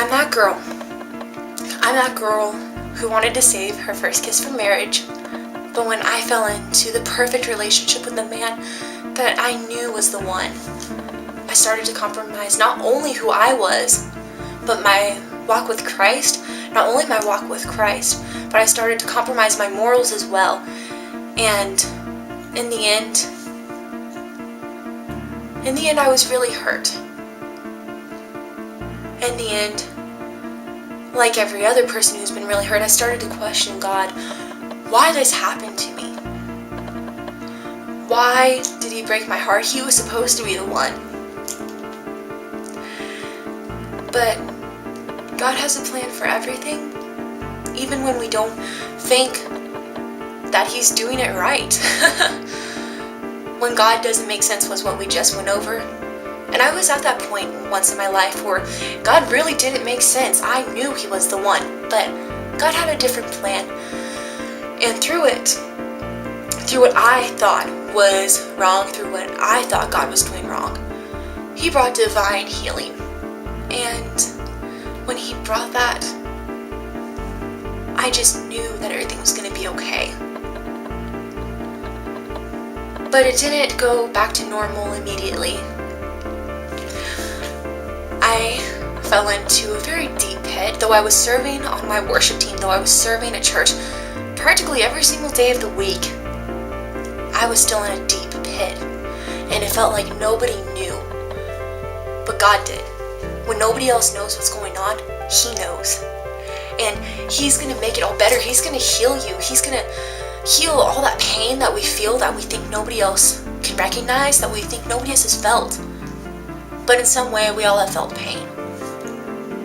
I'm that girl. I'm that girl who wanted to save her first kiss from marriage, but when I fell into the perfect relationship with the man that I knew was the one, I started to compromise not only who I was, but my walk with Christ. Not only my walk with Christ, but I started to compromise my morals as well. And in the end, I was really hurt. In the end, like every other person who's been really hurt, I started to question God, why this happened to me? Why did he break my heart? He was supposed to be the one. But God has a plan for everything, even when we don't think that he's doing it right. When God doesn't make sense was what we just went over. And I was at that point once in my life where God really didn't make sense. I knew he was the one, but God had a different plan. And through what I thought was wrong, through what I thought God was doing wrong, he brought divine healing. And when he brought that, I just knew that everything was going to be okay. But it didn't go back to normal immediately. I fell into a very deep pit. Though I was serving on my worship team, though I was serving at church practically every single day of the week, I was still in a deep pit. And it felt like nobody knew. But God did. When nobody else knows what's going on, he knows. And he's going to make it all better. He's going to heal you. He's going to heal all that pain that we feel, that we think nobody else can recognize, that we think nobody else has felt. But in some way, we all have felt pain.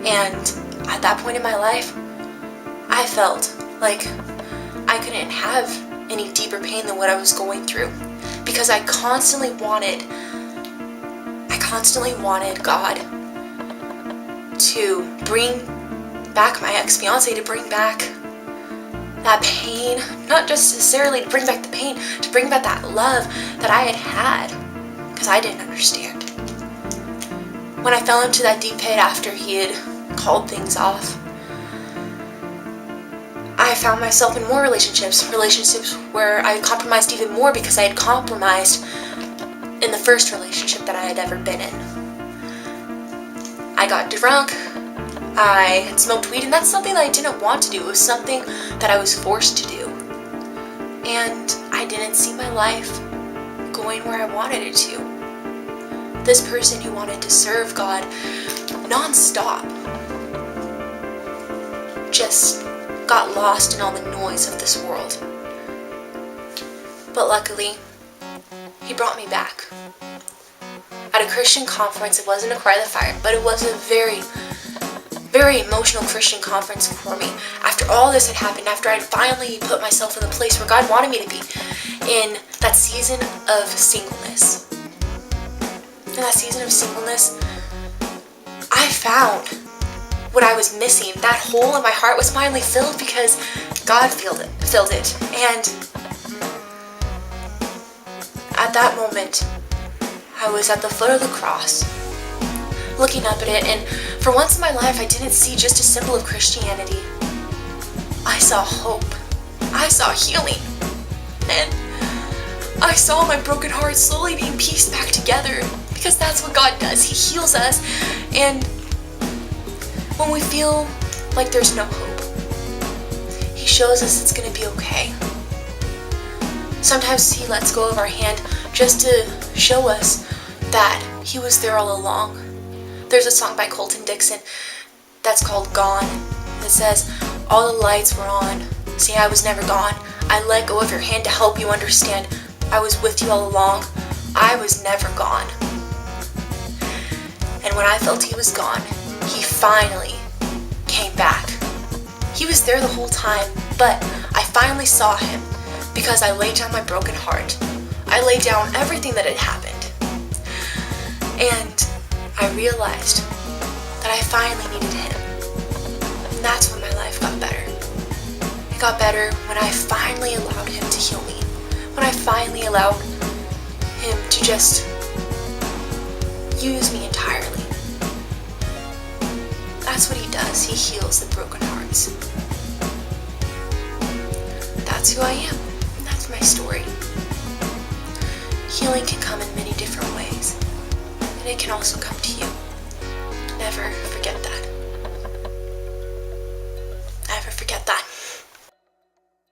And at that point in my life, I felt like I couldn't have any deeper pain than what I was going through. Because I constantly wanted God to bring back my ex-fiance, to bring back that pain, not just necessarily to bring back the pain, to bring back that love that I had, because I didn't understand. When I fell into that deep pit after he had called things off, I found myself in more relationships where I compromised even more because I had compromised in the first relationship that I had ever been in. I got drunk, I had smoked weed, and that's something that I didn't want to do. It was something that I was forced to do. And I didn't see my life going where I wanted it to. This person who wanted to serve God non-stop just got lost in all the noise of this world. But luckily, he brought me back. At a Christian conference, it wasn't a Cry the Fire, but it was a very, very emotional Christian conference for me. After all this had happened, after I had finally put myself in the place where God wanted me to be, in that season of singleness. In that season of singleness, I found what I was missing. That hole in my heart was finally filled because God filled it. And at that moment, I was at the foot of the cross, looking up at it, and for once in my life, I didn't see just a symbol of Christianity. I saw hope. I saw healing. And I saw my broken heart slowly being pieced back together, because that's what God does. He heals us, and when we feel like there's no hope, he shows us it's going to be okay. Sometimes he lets go of our hand just to show us that he was there all along. There's a song by Colton Dixon that's called Gone. It says, all the lights were on. See, I was never gone. I let go of your hand to help you understand. I was with you all along. I was never gone. And when I felt he was gone, he finally came back. He was there the whole time, but I finally saw him because I laid down my broken heart. I laid down everything that had happened. And I realized that I finally needed him. And that's when my life got better. It got better when I finally allowed him to heal me. When I finally allowed him to just use me entirely. That's that's what he does. He heals the broken hearts. That's who I am. That's my story. Healing can come in many different ways, and it can also come to you. Never forget that. Never forget that.